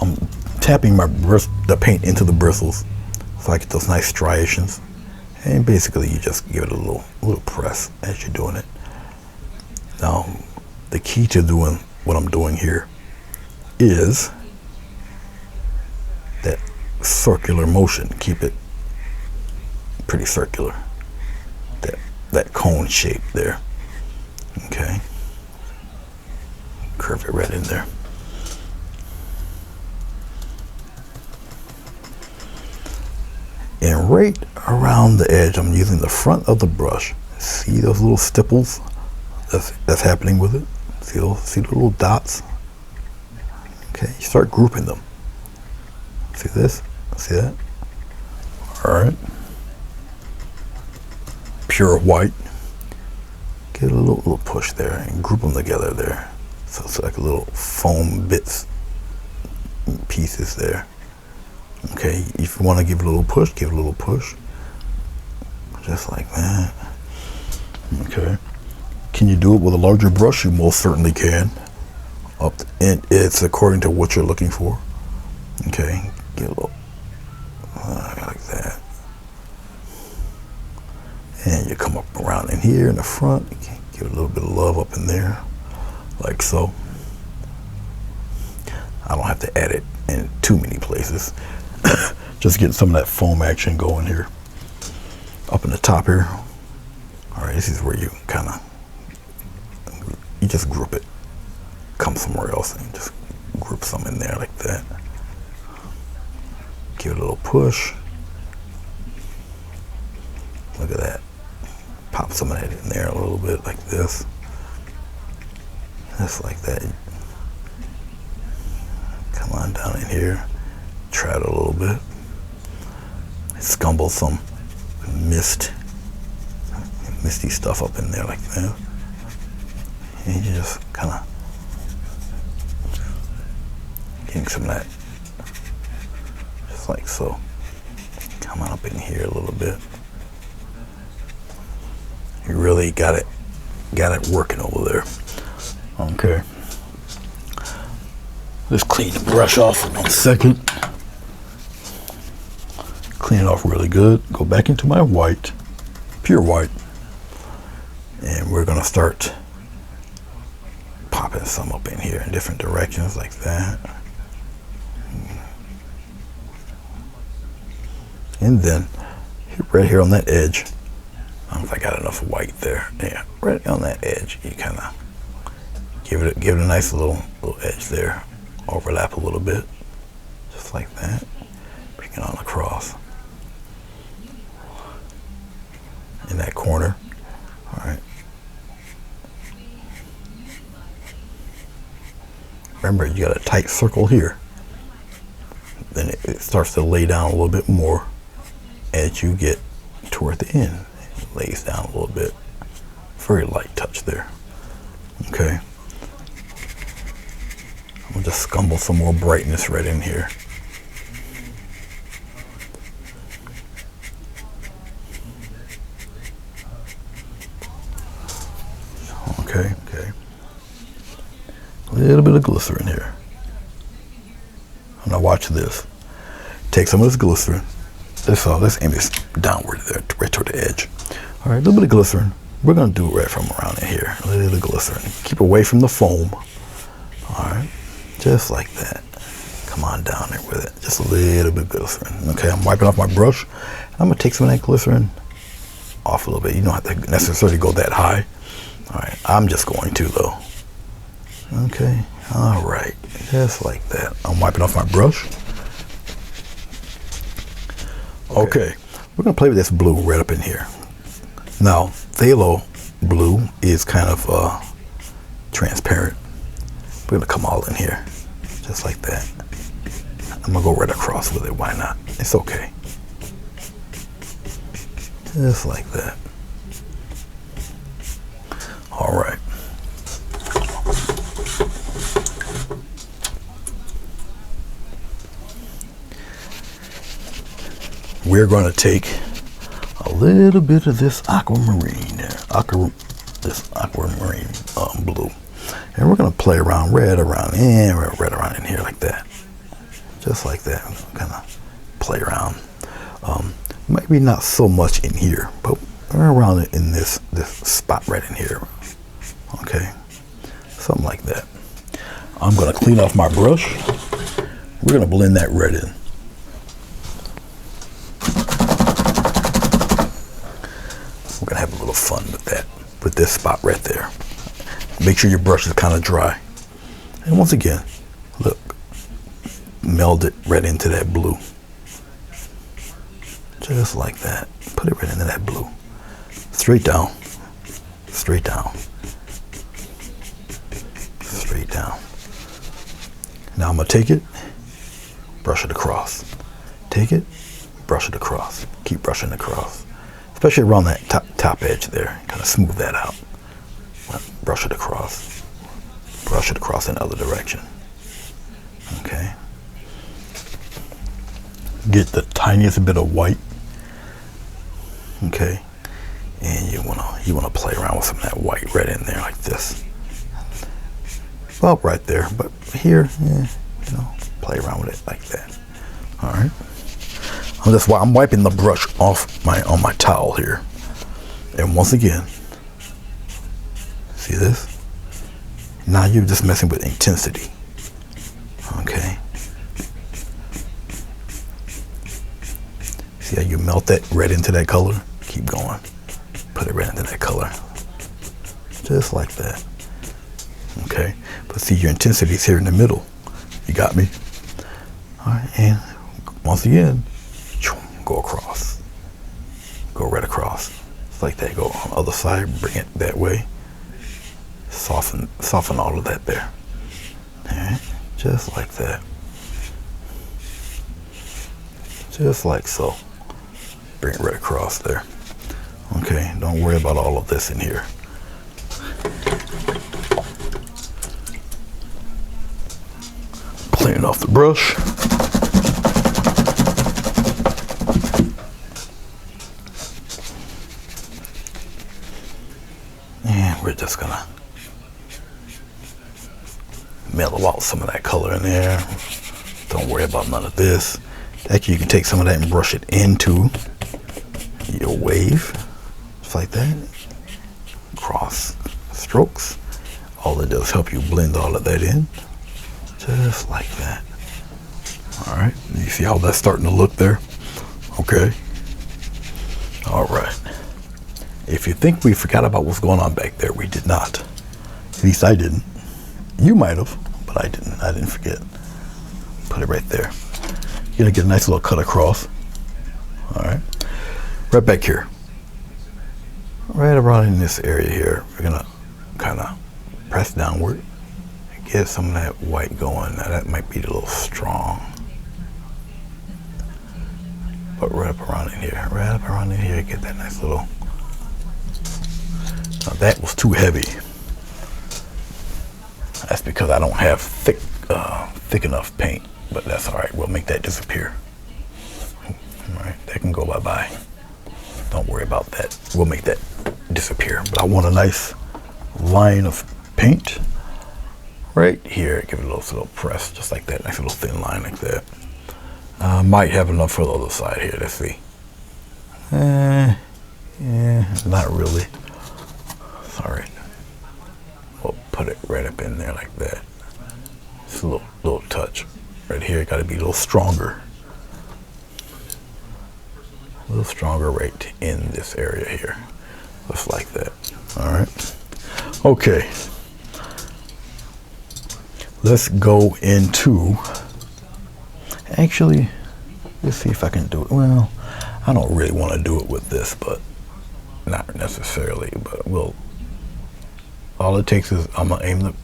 I'm tapping the paint into the bristles so I get those nice striations. And basically you just give it a little press as you're doing it. Now, the key to doing what I'm doing here is that circular motion. Keep it pretty circular. That cone shape there. Okay. Curve it right in there. And right around the edge, I'm using the front of the brush. See those little stipples that's happening with it? See the little dots? Okay, you start grouping them. See this? See that? All right. Pure white. Get a little push there and group them together there. So it's like a little foam bits, pieces there. Okay, if you want to give it a little push, give it a little push. Just like that. Okay. Can you do it with a larger brush? You most certainly can. And it's according to what you're looking for. Okay, get a little like that. And you come up around in here in the front, give it a little bit of love up in there, like so. to add it in too many places. Just getting some of that foam action going here. Up in the top here. All right, this is where you kind of, you just group it. Come somewhere else and just group some in there like that. Give it a little push. Look at that. Pop some of that in there a little bit like this. Just like that. Come on down in here. Try it a little bit. Scumble some misty stuff up in there like that. And you just kind of getting some of that, just like so. Come on up in here a little bit. You really got it working over there. Okay. Let's clean the brush off for 1 second. Clean it off really good. Go back into my white, pure white, and we're gonna start popping some up in here in different directions like that. And then right here on that edge, I don't know if I got enough white there. Yeah, right on that edge, you kind of give it a nice little edge there. Overlap a little bit, just like that. Bring it on across in that corner. All right. Remember, you got a tight circle here. Then it starts to lay down a little bit more as you get toward the end. It lays down a little bit. Very light touch there. Okay. I'm gonna just scumble some more brightness right in here. Okay. A little bit of glycerin here. Now watch this. Take some of this glycerin. Let's aim this downward there, right toward the edge. All right, a little bit of glycerin. We're gonna do it right from around in here. A little bit of glycerin. Keep away from the foam. All right, just like that. Come on down there with it. Just a little bit of glycerin. Okay, I'm wiping off my brush. I'm gonna take some of that glycerin off a little bit. You don't have to necessarily go that high. All right, I'm just going to though. Okay, all right, just like that. I'm wiping off my brush. Okay, we're gonna play with this blue right up in here. Now, phthalo blue is kind of transparent. We're gonna come all in here, just like that. I'm gonna go right across with it, why not? It's okay. Just like that. All right. We're going to take a little bit of this aquamarine there, this aquamarine blue, and we're going to play around right around in here like that, just like that. Kind of play around. Maybe not so much in here, but around it in this spot right in here. Okay, something like that. I'm going to clean off my brush. We're going to blend that red in. We're gonna have a little fun with that, with this spot right there. Make sure your brush is kind of dry. And once again, look, meld it right into that blue. Just like that. Put it right into that blue. Straight down, straight down, straight down. Now I'm gonna take it, brush it across. Take it, brush it across. Keep brushing across. Especially around that top edge there. Kind of smooth that out. Brush it across. Brush it across in the other direction. Okay. Get the tiniest bit of white. Okay. And you wanna play around with some of that white right in there like this. Well, right there, but here, yeah, play around with it like that. All right. That's why I'm wiping the brush off on my towel here. And once again, see this? Now you're just messing with intensity. Okay, See how you melt that red into that color? Keep going. Put it right into that color. Just like that. Okay. But see, your intensity is here in the middle. You got me? All right. And once again, go across. Go right across. Just like that. Go on the other side. Bring it that way. Soften all of that there. All right. Just like that. Just like so. Bring it right across there. Okay, don't worry about all of this in here. Clean off the brush. And we're just gonna mellow out some of that color in there. Don't worry about none of this. Actually, you can take some of that and brush it into your wave, just like that. Cross strokes. All it does is help you blend all of that in, just like that. All right, you see how that's starting to look there? Okay. All right. If you think we forgot about what's going on back there, we did not. At least I didn't. You might have, but I didn't. I didn't forget. Put it right there. You're gonna get a nice little cut across. All right. Right back here. Right around in this area here, we're gonna kind of press downward and get some of that white going. Now that might be a little strong. But right up around in here, get that nice little. Now that was too heavy. That's because I don't have thick enough paint, but that's all right. We'll make that disappear. All right, that can go bye-bye. Don't worry about that. We'll make that disappear. But I want a nice line of paint right here. Give it a little press, just like that. Nice little thin line like that. Might have enough for the other side here. Let's see. Yeah, not really. Sorry. We'll put it right up in there like that. Just a little touch. Right here, got to be a little stronger. A little stronger right in this area here. Just like that. All right. Okay. Let's go into, actually, let's see if I can do it. Well, I don't really want to do it with this, but not necessarily, but all it takes is, I'm gonna aim the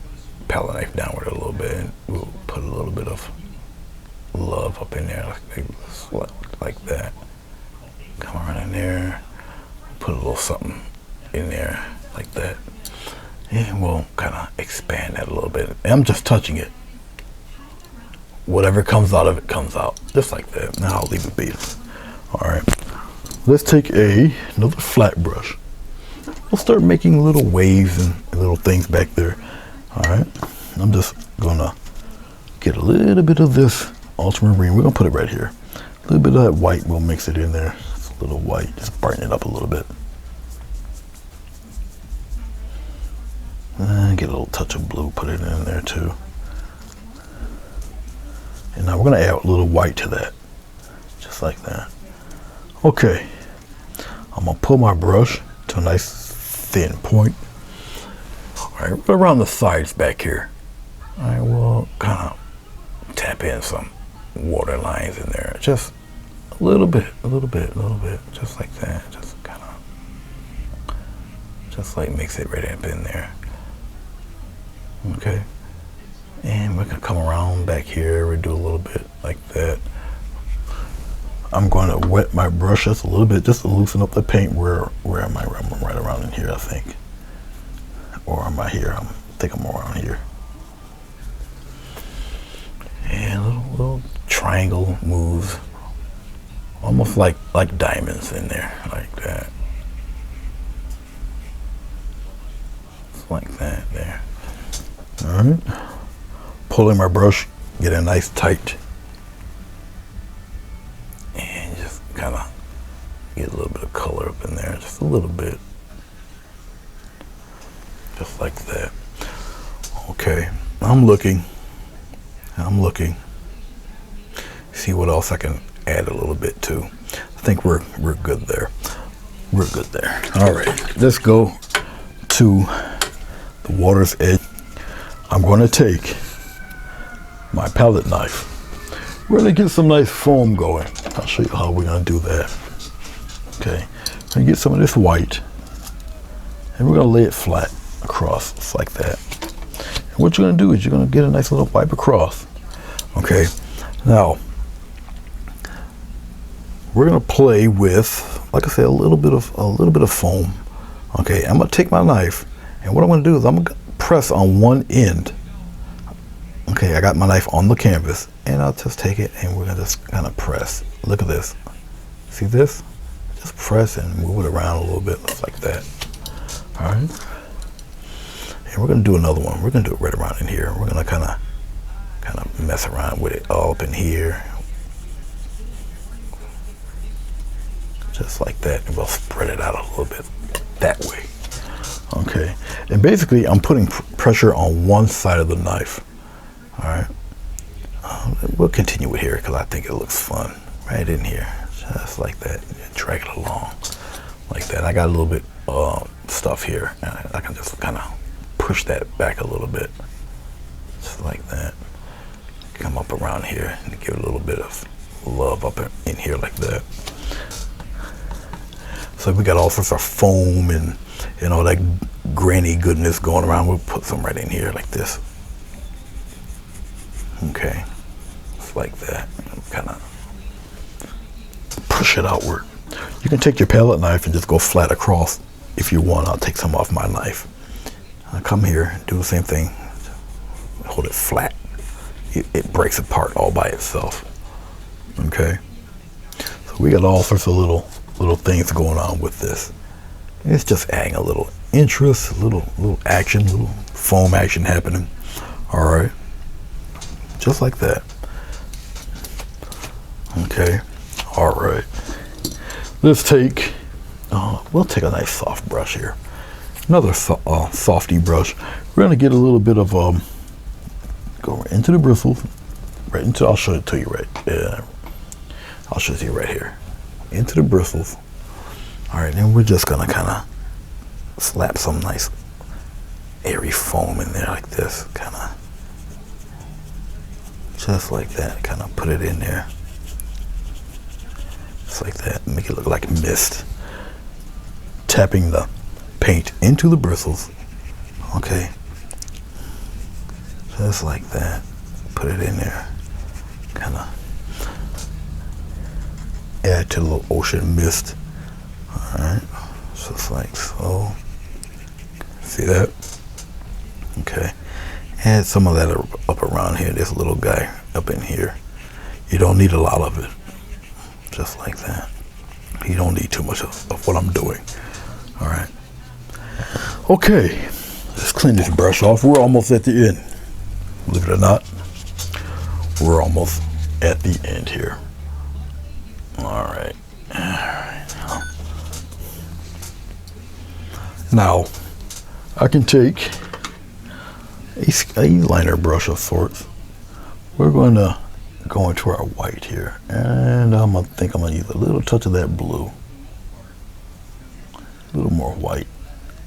palette knife downward a little bit and we'll put a little bit of love up in there, like that. Come around in there, put a little something in there like that. And we'll kind of expand that a little bit. And I'm just touching it. Whatever comes out of it comes out, just like that. Now I'll leave it be. All right, let's take another flat brush. We'll start making little waves and little things back there. All right, I'm just gonna get a little bit of this ultramarine. We're gonna put it right here. A little bit of that white, we'll mix it in there. It's a little white, just brighten it up a little bit. Get a little touch of blue, put it in there too. And now we're gonna add a little white to that, just like that. Okay, I'm gonna pull my brush to a nice thin point. All right, right around the sides back here. All right, we'll kind of tap in some water lines in there, just a little bit, just like that. Just kind of, just like mix it right up in there. Okay, and we're gonna come around back here. We do a little bit like that. I'm going to wet my brush just a little bit, just to loosen up the paint. Where am I? I'm right around in here, I think. Or am I here? I think I'm around here. And little triangle moves, almost like diamonds in there, like that. Just like that there. All right. Pulling my brush, get a nice tight. And just kind of get a little bit of color up in there, just a little bit. Just like that. Okay, I'm looking. See what else I can add a little bit to. I think we're good there. We're good there. All right, let's go to the water's edge. I'm going to take my palette knife. We're going to get some nice foam going. I'll show you how we're going to do that. Okay, we're going to get some of this white, and we're going to lay it flat across, just like that. And what you're going to do is you're going to get a nice little wipe across. Okay, now we're going to play with, like I said, a little bit of foam. Okay, I'm going to take my knife, and what I'm going to do is I'm going to press on one end. Okay, I got my knife on the canvas, and I'll just take it, and we're going to just kind of press. Look at this. See this? Just press and move it around a little bit, like that. All right. And we're going to do another one. We're going to do it right around in here. We're going to kind of mess around with it all up in here. Just like that, and we'll spread it out a little bit that way. Okay, and basically I'm putting pressure on one side of the knife. All right, we'll continue it here because I think it looks fun. Right in here, just like that, and drag it along like that. I got a little bit stuff here, and I can just kind of push that back a little bit, just like that. Come up around here and give it a little bit of love up in here like that. So we got all sorts of foam and all that granny goodness going around. We'll put some right in here like this. Okay, just like that. Kind of push it outward. You can take your palette knife and just go flat across if you want. I'll take some off my knife. I'll come here and do the same thing. Hold it flat. It breaks apart all by itself. Okay, so we got all sorts of little things going on with this. It's just adding a little interest, a little action, little foam action happening. All right, just like that. Okay, all right. Let's take. We'll take a nice soft brush here. Another softy brush. We're gonna get a little bit of go right into the bristles, right into. I'll show it to you right there. I'll show it to you right here. Into the bristles. All right, then we're just gonna kind of slap some nice airy foam in there like this, kind of just like that. Kind of put it in there, just like that. Make it look like mist. Tapping the paint into the bristles. Okay, just like that. Put it in there. Kind of add to the little ocean mist. All right, just like so. See that? Okay, add some of that up around here. This little guy up in here. You don't need a lot of it. Just like that. You don't need too much of what I'm doing. All right. Okay, let's clean this brush off. We're almost at the end. Believe it or not, we're almost at the end here. All right. Now, I can take a liner brush of sorts. We're going to go into our white here, and I'm gonna use a little touch of that blue. A little more white.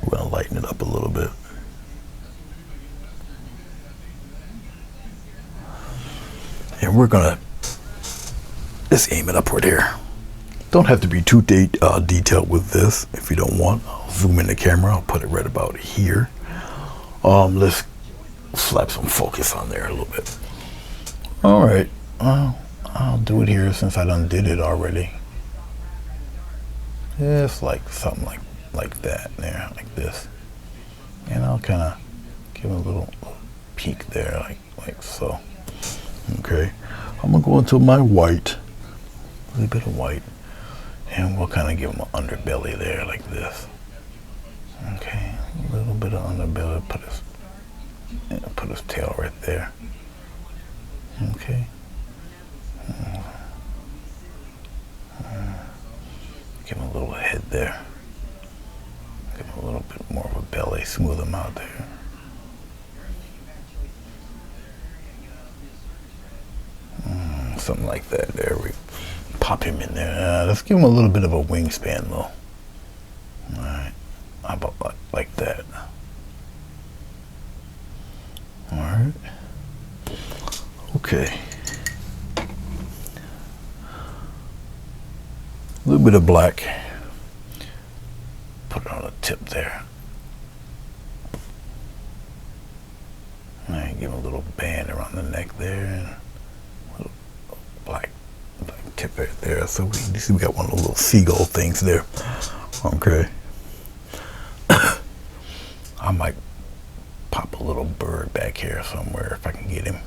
We're gonna lighten it up a little bit. And we're gonna just aim it upward here. Don't have to be too detailed with this if you don't want. I'll zoom in the camera. I'll put it right about here. Let's slap some focus on there a little bit. All right. I'll do it here since I done did it already. Just like something like that there, like this. And I'll kind of give it a little peak there, like so. Okay. I'm gonna go into my white, a little bit of white, and we'll kind of give him an underbelly there, like this. Okay, a little bit of underbelly. Put his tail right there. Okay. Give him a little head there. Give him a little bit more of a belly. Smooth him out there. Something like that. There we pop him in there. Let's give him a little bit of a wingspan though. All right, how about like that? All right. Okay. A little bit of black. Put it on the tip there. All right, give him a little band around the neck there, and a little black tip right there. So you see we got one of those little seagull things there. Okay. I might pop a little bird back here somewhere if I can get him.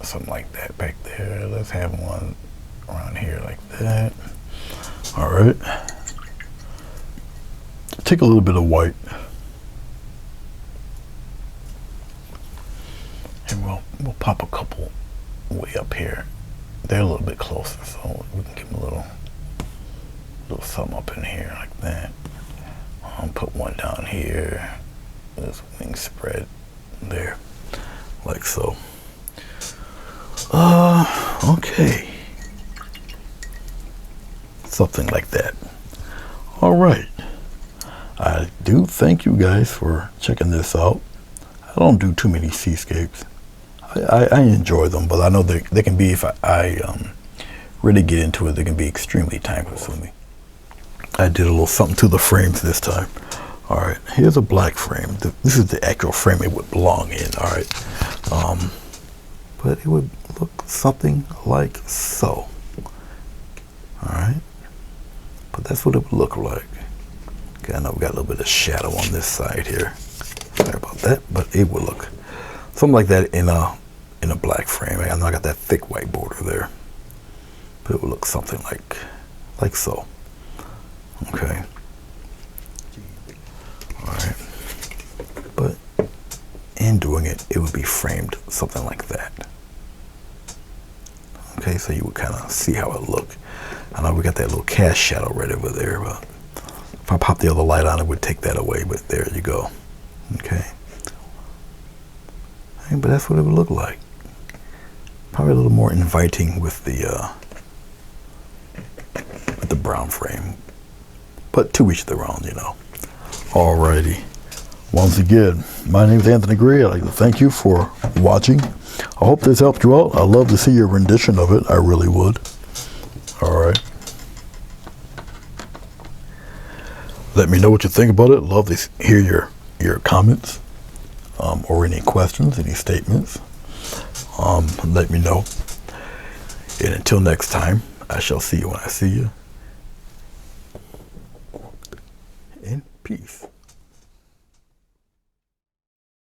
Something like that back there. Let's have one around here like that. All right. Take a little bit of white. And we'll pop a couple way up here. They're a little bit closer, so we can give them a little something up in here like that. Put one down here. This wing spread there, like so. Okay. Something like that. All right. I do thank you guys for checking this out. I don't do too many seascapes. I enjoy them, but I know they can be, if I really get into it, they can be extremely time consuming. I did a little something to the frames this time. All right, here's a black frame. This is the actual frame it would belong in. All right, but it would look something like so. All right, but that's what it would look like. Okay, I know we got a little bit of shadow on this side here. Sorry about that, but it would look something like that in a black frame. I know I got that thick white border there, but it would look something like so. Okay. All right. But in doing it, it would be framed something like that. Okay, so you would kind of see how it looked. I know we got that little cast shadow right over there, but if I pop the other light on, it would take that away, but there you go. Okay. But that's what it would look like. Probably a little more inviting with the brown frame. But to each their own, you know. Alrighty. Once again, my name is Anthony Gray. I'd like to thank you for watching. I hope this helped you out. I'd love to see your rendition of it. I really would. Alright. Let me know what you think about it. Love to hear your comments. Or any questions, any statements. Let me know. And until next time, I shall see you when I see you. And peace.